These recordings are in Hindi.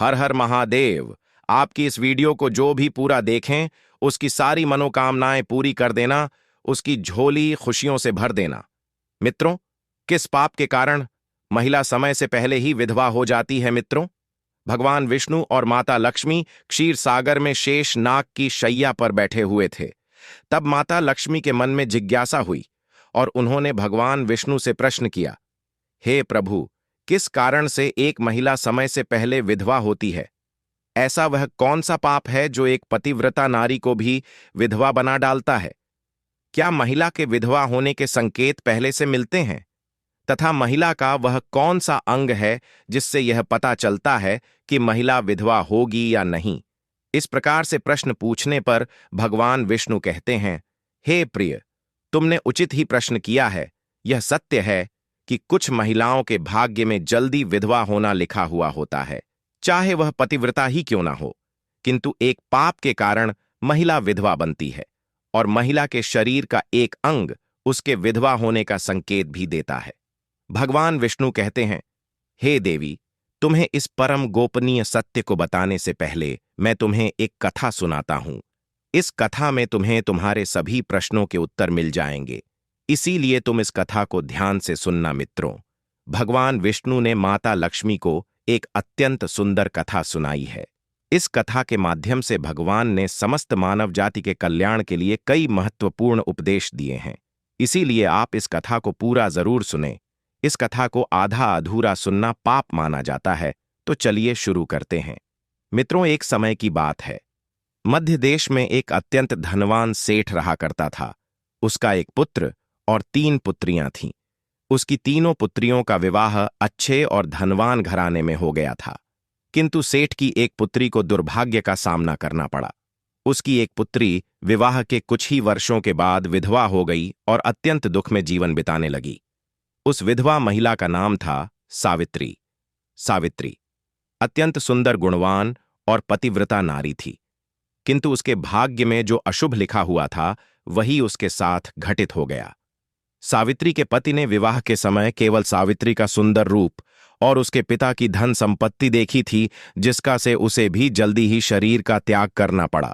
हर हर महादेव। आपकी इस वीडियो को जो भी पूरा देखें उसकी सारी मनोकामनाएं पूरी कर देना, उसकी झोली खुशियों से भर देना। मित्रों, किस पाप के कारण महिला समय से पहले ही विधवा हो जाती है? मित्रों, भगवान विष्णु और माता लक्ष्मी क्षीर सागर में शेष नाग की शैया पर बैठे हुए थे। तब माता लक्ष्मी के मन में जिज्ञासा हुई और उन्होंने भगवान विष्णु से प्रश्न किया, हे प्रभु, किस कारण से एक महिला समय से पहले विधवा होती है? ऐसा वह कौन सा पाप है जो एक पतिव्रता नारी को भी विधवा बना डालता है? क्या महिला के विधवा होने के संकेत पहले से मिलते हैं? तथा महिला का वह कौन सा अंग है जिससे यह पता चलता है कि महिला विधवा होगी या नहीं? इस प्रकार से प्रश्न पूछने पर भगवान विष्णु कहते हैं, हे प्रिय, तुमने उचित ही प्रश्न किया है। यह सत्य है कि कुछ महिलाओं के भाग्य में जल्दी विधवा होना लिखा हुआ होता है, चाहे वह पतिव्रता ही क्यों ना हो। किंतु एक पाप के कारण महिला विधवा बनती है और महिला के शरीर का एक अंग उसके विधवा होने का संकेत भी देता है। भगवान विष्णु कहते हैं, हे देवी, तुम्हें इस परम गोपनीय सत्य को बताने से पहले मैं तुम्हें एक कथा सुनाता हूं। इस कथा में तुम्हें तुम्हारे सभी प्रश्नों के उत्तर मिल जाएंगे, इसीलिए तुम इस कथा को ध्यान से सुनना। मित्रों, भगवान विष्णु ने माता लक्ष्मी को एक अत्यंत सुंदर कथा सुनाई है। इस कथा के माध्यम से भगवान ने समस्त मानव जाति के कल्याण के लिए कई महत्वपूर्ण उपदेश दिए हैं। इसीलिए आप इस कथा को पूरा जरूर सुनें। इस कथा को आधा अधूरा सुनना पाप माना जाता है। तो चलिए शुरू करते हैं। मित्रों, एक समय की बात है। मध्य देश में एक अत्यंत धनवान सेठ रहा करता था। उसका एक पुत्र और 3 पुत्रियां थीं। उसकी तीनों पुत्रियों का विवाह अच्छे और धनवान घराने में हो गया था, किंतु सेठ की एक पुत्री को दुर्भाग्य का सामना करना पड़ा। उसकी एक पुत्री विवाह के कुछ ही वर्षों के बाद विधवा हो गई और अत्यंत दुख में जीवन बिताने लगी। उस विधवा महिला का नाम था सावित्री। सावित्री अत्यंत सुंदर, गुणवान और पतिव्रता नारी थी, किंतु उसके भाग्य में जो अशुभ लिखा हुआ था वही उसके साथ घटित हो गया। सावित्री के पति ने विवाह के समय केवल सावित्री का सुंदर रूप और उसके पिता की धन संपत्ति देखी थी, जिसका से उसे भी जल्दी ही शरीर का त्याग करना पड़ा।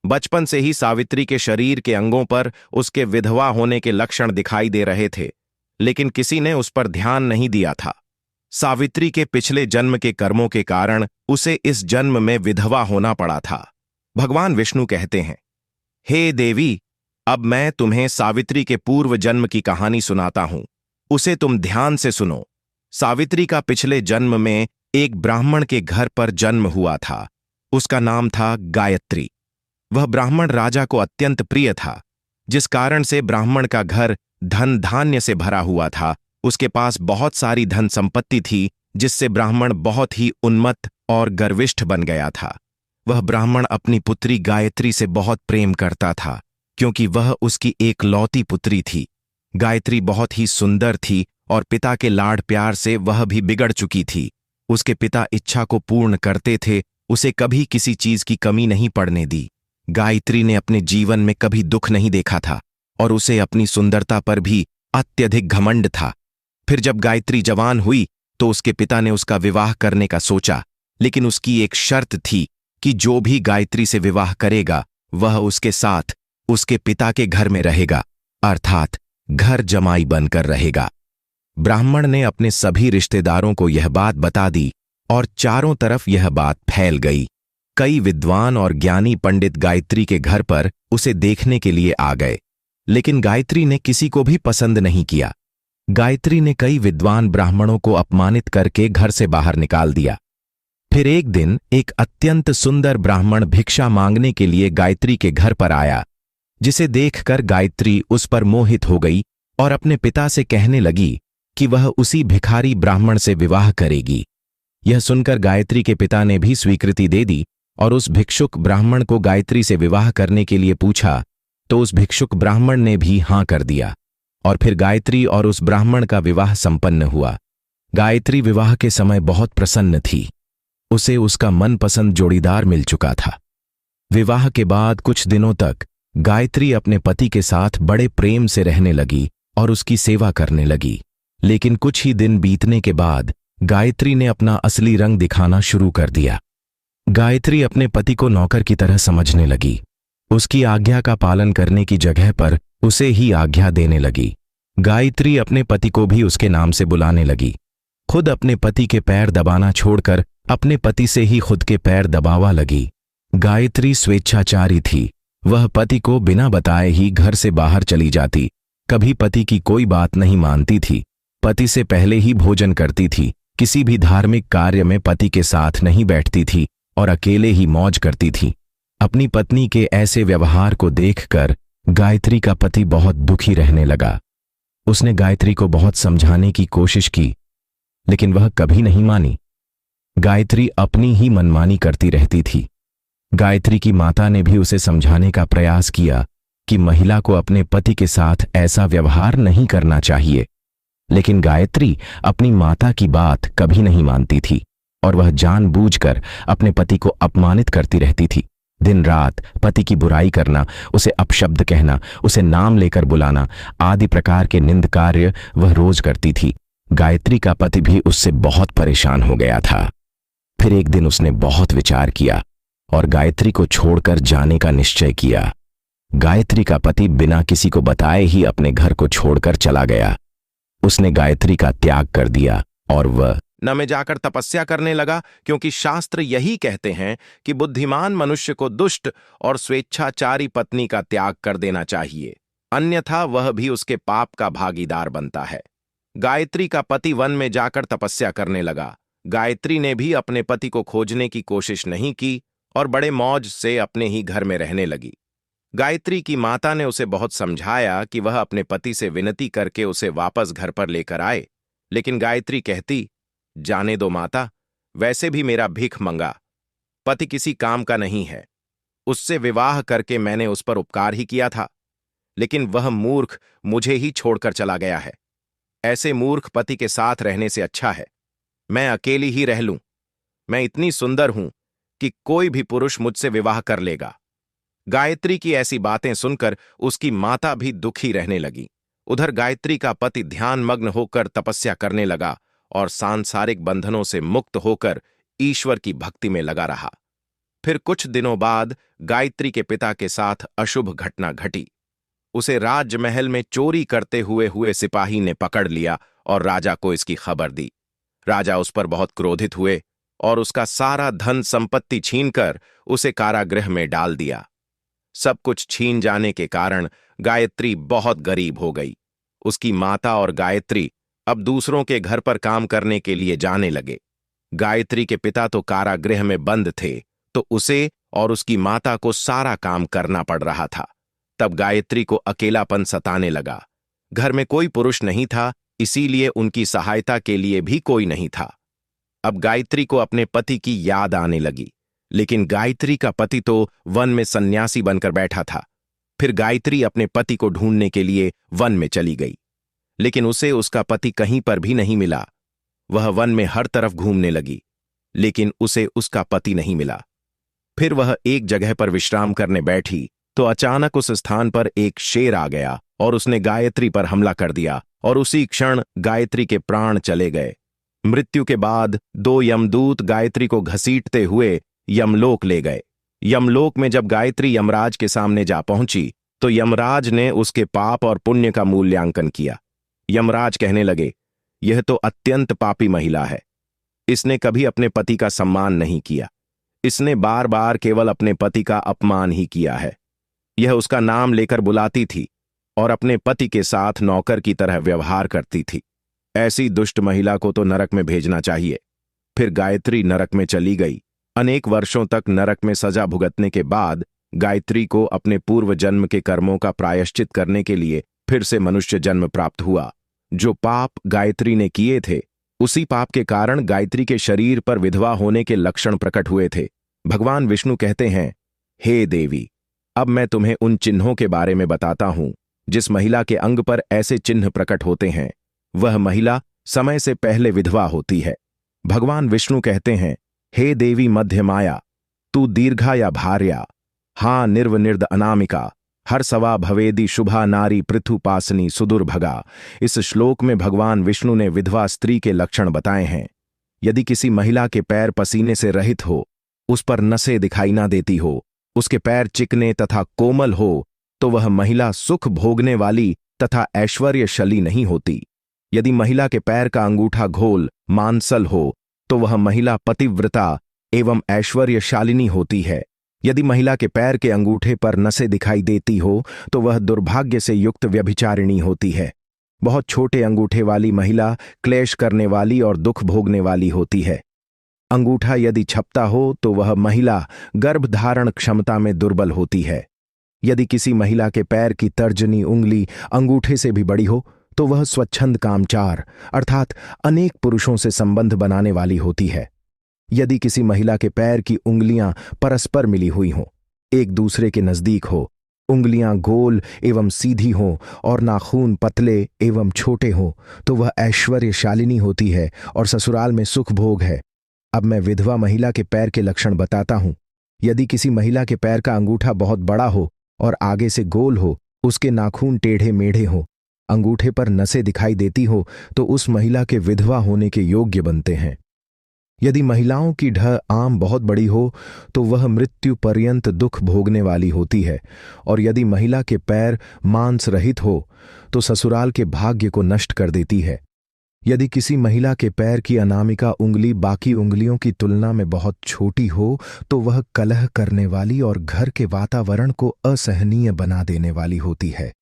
बचपन से ही सावित्री के शरीर के अंगों पर उसके विधवा होने के लक्षण दिखाई दे रहे थे, लेकिन किसी ने उस पर ध्यान नहीं दिया था। सावित्री के पिछले जन्म के कर्मों के कारण उसे इस जन्म में विधवा होना पड़ा था। भगवान विष्णु कहते हैं, हे देवी, अब मैं तुम्हें सावित्री के पूर्व जन्म की कहानी सुनाता हूं, उसे तुम ध्यान से सुनो। सावित्री का पिछले जन्म में एक ब्राह्मण के घर पर जन्म हुआ था। उसका नाम था गायत्री। वह ब्राह्मण राजा को अत्यंत प्रिय था, जिस कारण से ब्राह्मण का घर धन धान्य से भरा हुआ था। उसके पास बहुत सारी धन संपत्ति थी, जिससे ब्राह्मण बहुत ही उन्मत्त और गर्विष्ठ बन गया था। वह ब्राह्मण अपनी पुत्री गायत्री से बहुत प्रेम करता था, क्योंकि वह उसकी एकलौती पुत्री थी। गायत्री बहुत ही सुंदर थी और पिता के लाड प्यार से वह भी बिगड़ चुकी थी। उसके पिता इच्छा को पूर्ण करते थे, उसे कभी किसी चीज की कमी नहीं पड़ने दी। गायत्री ने अपने जीवन में कभी दुख नहीं देखा था और उसे अपनी सुंदरता पर भी अत्यधिक घमंड था। फिर जब गायत्री जवान हुई तो उसके पिता ने उसका विवाह करने का सोचा, लेकिन उसकी एक शर्त थी कि जो भी गायत्री से विवाह करेगा वह उसके साथ उसके पिता के घर में रहेगा, अर्थात घर जमाई बनकर रहेगा। ब्राह्मण ने अपने सभी रिश्तेदारों को यह बात बता दी और चारों तरफ यह बात फैल गई। कई विद्वान और ज्ञानी पंडित गायत्री के घर पर उसे देखने के लिए आ गए, लेकिन गायत्री ने किसी को भी पसंद नहीं किया। गायत्री ने कई विद्वान ब्राह्मणों को अपमानित करके घर से बाहर निकाल दिया। फिर एक दिन एक अत्यंत सुंदर ब्राह्मण भिक्षा मांगने के लिए गायत्री के घर पर आया, जिसे देखकर गायत्री उस पर मोहित हो गई और अपने पिता से कहने लगी कि वह उसी भिखारी ब्राह्मण से विवाह करेगी। यह सुनकर गायत्री के पिता ने भी स्वीकृति दे दी और उस भिक्षुक ब्राह्मण को गायत्री से विवाह करने के लिए पूछा, तो उस भिक्षुक ब्राह्मण ने भी हां कर दिया और फिर गायत्री और उस ब्राह्मण का विवाह संपन्न हुआ। गायत्री विवाह के समय बहुत प्रसन्न थी। उसे उसका मनपसंद जोड़ीदार मिल चुका था। विवाह के बाद कुछ दिनों तक गायत्री अपने पति के साथ बड़े प्रेम से रहने लगी और उसकी सेवा करने लगी। लेकिन कुछ ही दिन बीतने के बाद गायत्री ने अपना असली रंग दिखाना शुरू कर दिया। गायत्री अपने पति को नौकर की तरह समझने लगी। उसकी आज्ञा का पालन करने की जगह पर उसे ही आज्ञा देने लगी। गायत्री अपने पति को भी उसके नाम से बुलाने लगी। खुद अपने पति के पैर दबाना छोड़कर अपने पति से ही खुद के पैर दबावा लगी। गायत्री स्वेच्छाचारी थी। वह पति को बिना बताए ही घर से बाहर चली जाती। कभी पति की कोई बात नहीं मानती थी। पति से पहले ही भोजन करती थी। किसी भी धार्मिक कार्य में पति के साथ नहीं बैठती थी और अकेले ही मौज करती थी। अपनी पत्नी के ऐसे व्यवहार को देखकर गायत्री का पति बहुत दुखी रहने लगा। उसने गायत्री को बहुत समझाने की कोशिश की, लेकिन वह कभी नहीं मानी। गायत्री अपनी ही मनमानी करती रहती थी। गायत्री की माता ने भी उसे समझाने का प्रयास किया कि महिला को अपने पति के साथ ऐसा व्यवहार नहीं करना चाहिए, लेकिन गायत्री अपनी माता की बात कभी नहीं मानती थी और वह जानबूझकर अपने पति को अपमानित करती रहती थी। दिन रात पति की बुराई करना, उसे अपशब्द कहना, उसे नाम लेकर बुलाना आदि प्रकार के निंद कार्य वह रोज करती थी। गायत्री का पति भी उससे बहुत परेशान हो गया था। फिर एक दिन उसने बहुत विचार किया और गायत्री को छोड़कर जाने का निश्चय किया। गायत्री का पति बिना किसी को बताए ही अपने घर को छोड़कर चला गया। उसने गायत्री का त्याग कर दिया और वह न में जाकर तपस्या करने लगा, क्योंकि शास्त्र यही कहते हैं कि बुद्धिमान मनुष्य को दुष्ट और स्वेच्छाचारी पत्नी का त्याग कर देना चाहिए, अन्यथा वह भी उसके पाप का भागीदार बनता है। गायत्री का पति वन में जाकर तपस्या करने लगा। गायत्री ने भी अपने पति को खोजने की कोशिश नहीं की और बड़े मौज से अपने ही घर में रहने लगी। गायत्री की माता ने उसे बहुत समझाया कि वह अपने पति से विनती करके उसे वापस घर पर लेकर आए, लेकिन गायत्री कहती, जाने दो माता, वैसे भी मेरा भीख मंगा पति किसी काम का नहीं है। उससे विवाह करके मैंने उस पर उपकार ही किया था, लेकिन वह मूर्ख मुझे ही छोड़कर चला गया है। ऐसे मूर्ख पति के साथ रहने से अच्छा है मैं अकेली ही रह लूं। मैं इतनी सुंदर हूं कि कोई भी पुरुष मुझसे विवाह कर लेगा। गायत्री की ऐसी बातें सुनकर उसकी माता भी दुखी रहने लगी। उधर गायत्री का पति ध्यानमग्न होकर तपस्या करने लगा और सांसारिक बंधनों से मुक्त होकर ईश्वर की भक्ति में लगा रहा। फिर कुछ दिनों बाद गायत्री के पिता के साथ अशुभ घटना घटी। उसे राजमहल में चोरी करते हुए सिपाही ने पकड़ लिया और राजा को इसकी खबर दी। राजा उस पर बहुत क्रोधित हुए और उसका सारा धन संपत्ति छीनकर उसे कारागृह में डाल दिया। सब कुछ छीन जाने के कारण गायत्री बहुत गरीब हो गई। उसकी माता और गायत्री अब दूसरों के घर पर काम करने के लिए जाने लगे। गायत्री के पिता तो कारागृह में बंद थे, तो उसे और उसकी माता को सारा काम करना पड़ रहा था। तब गायत्री को अकेलापन सताने लगा। घर में कोई पुरुष नहीं था, इसीलिए उनकी सहायता के लिए भी कोई नहीं था। अब गायत्री को अपने पति की याद आने लगी, लेकिन गायत्री का पति तो वन में सन्यासी बनकर बैठा था। फिर गायत्री अपने पति को ढूंढने के लिए वन में चली गई, लेकिन उसे उसका पति कहीं पर भी नहीं मिला। वह वन में हर तरफ घूमने लगी, लेकिन उसे उसका पति नहीं मिला। फिर वह एक जगह पर विश्राम करने बैठी तो अचानक उस स्थान पर एक शेर आ गया और उसने गायत्री पर हमला कर दिया और उसी क्षण गायत्री के प्राण चले गए। मृत्यु के बाद 2 यमदूत गायत्री को घसीटते हुए यमलोक ले गए। यमलोक में जब गायत्री यमराज के सामने जा पहुंची तो यमराज ने उसके पाप और पुण्य का मूल्यांकन किया। यमराज कहने लगे, यह तो अत्यंत पापी महिला है। इसने कभी अपने पति का सम्मान नहीं किया। इसने बार बार केवल अपने पति का अपमान ही किया है। यह उसका नाम लेकर बुलाती थी और अपने पति के साथ नौकर की तरह व्यवहार करती थी। ऐसी दुष्ट महिला को तो नरक में भेजना चाहिए। फिर गायत्री नरक में चली गई। अनेक वर्षों तक नरक में सजा भुगतने के बाद गायत्री को अपने पूर्व जन्म के कर्मों का प्रायश्चित करने के लिए फिर से मनुष्य जन्म प्राप्त हुआ। जो पाप गायत्री ने किए थे, उसी पाप के कारण गायत्री के शरीर पर विधवा होने के लक्षण प्रकट हुए थे। भगवान विष्णु कहते हैं, हे देवी, अब मैं तुम्हें उन चिन्हों के बारे में बताता हूं जिस महिला के अंग पर ऐसे चिन्ह प्रकट होते हैं, वह महिला समय से पहले विधवा होती है। भगवान विष्णु कहते हैं, हे देवी मध्य माया, तू दीर्घा या भार्या, हाँ निर्वनिर्द अनामिका, हर सवा भवेदी शुभा नारी पृथुपासनी सुदुर्भगा। इस श्लोक में भगवान विष्णु ने विधवा स्त्री के लक्षण बताए हैं। यदि किसी महिला के पैर पसीने से रहित हो उस पर नसें दिखाई ना देती हो, उसके पैर चिकने तथा कोमल हो, तो वह महिला सुख भोगने वाली तथा ऐश्वर्यशाली नहीं होती। यदि महिला के पैर का अंगूठा घोल मांसल हो, तो वह महिला पतिव्रता एवं ऐश्वर्यशालिनी होती है। यदि महिला के पैर के अंगूठे पर नसें दिखाई देती हो, तो वह दुर्भाग्य से युक्त व्यभिचारिणी होती है। बहुत छोटे अंगूठे वाली महिला क्लेश करने वाली और दुख भोगने वाली होती है। अंगूठा यदि छपता हो, तो वह महिला गर्भधारण क्षमता में दुर्बल होती है। यदि किसी महिला के पैर की तर्जनी उंगली अंगूठे से भी बड़ी हो, तो वह स्वच्छंद कामचार अर्थात अनेक पुरुषों से संबंध बनाने वाली होती है। यदि किसी महिला के पैर की उंगलियां परस्पर मिली हुई हों, एक दूसरे के नजदीक हो, उंगलियां गोल एवं सीधी हों और नाखून पतले एवं छोटे हों, तो वह ऐश्वर्यशालिनी होती है और ससुराल में सुख भोग है। अब मैं विधवा महिला के पैर के लक्षण बताता हूं। यदि किसी महिला के पैर का अंगूठा बहुत बड़ा हो और आगे से गोल हो, उसके नाखून टेढ़े मेढ़े हो, अंगूठे पर नसें दिखाई देती हो, तो उस महिला के विधवा होने के योग्य बनते हैं। यदि महिलाओं की ढह आम बहुत बड़ी हो, तो वह मृत्यु पर्यंत दुख भोगने वाली होती है। और यदि महिला के पैर मांस रहित हो, तो ससुराल के भाग्य को नष्ट कर देती है। यदि किसी महिला के पैर की अनामिका उंगली बाकी उंगलियों की तुलना में बहुत छोटी हो, तो वह कलह करने वाली और घर के वातावरण को असहनीय बना देने वाली होती है।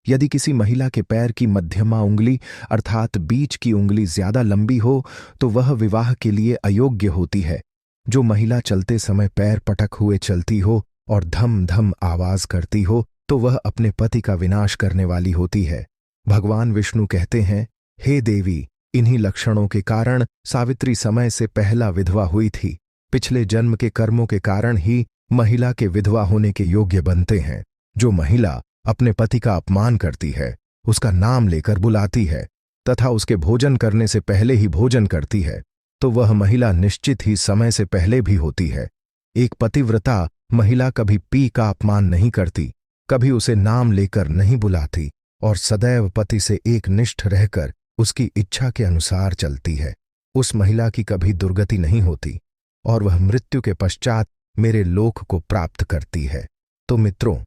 यदि किसी महिला के पैर की मध्यमा उंगली अर्थात बीच की उंगली ज्यादा लंबी हो, तो वह विवाह के लिए अयोग्य होती है। जो महिला चलते समय पैर पटक हुए चलती हो और धम धम आवाज करती हो, तो वह अपने पति का विनाश करने वाली होती है। भगवान विष्णु कहते हैं, हे देवी, इन्हीं लक्षणों के कारण सावित्री समय से पहला विधवा हुई थी। पिछले जन्म के कर्मों के कारण ही महिला के विधवा होने के योग्य बनते हैं। जो महिला अपने पति का अपमान करती है, उसका नाम लेकर बुलाती है तथा उसके भोजन करने से पहले ही भोजन करती है, तो वह महिला निश्चित ही समय से पहले भी होती है। एक पतिव्रता महिला कभी पी का अपमान नहीं करती, कभी उसे नाम लेकर नहीं बुलाती और सदैव पति से एक निष्ठ रहकर उसकी इच्छा के अनुसार चलती है। उस महिला की कभी दुर्गति नहीं होती और वह मृत्यु के पश्चात मेरे लोक को प्राप्त करती है। तो मित्रों,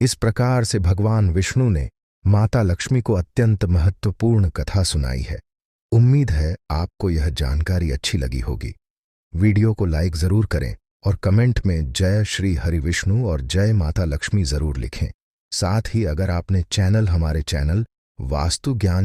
इस प्रकार से भगवान विष्णु ने माता लक्ष्मी को अत्यंत महत्वपूर्ण कथा सुनाई है। उम्मीद है आपको यह जानकारी अच्छी लगी होगी। वीडियो को लाइक जरूर करें और कमेंट में जय श्री हरि विष्णु और जय माता लक्ष्मी जरूर लिखें। साथ ही अगर आपने हमारे चैनल वास्तु ज्ञान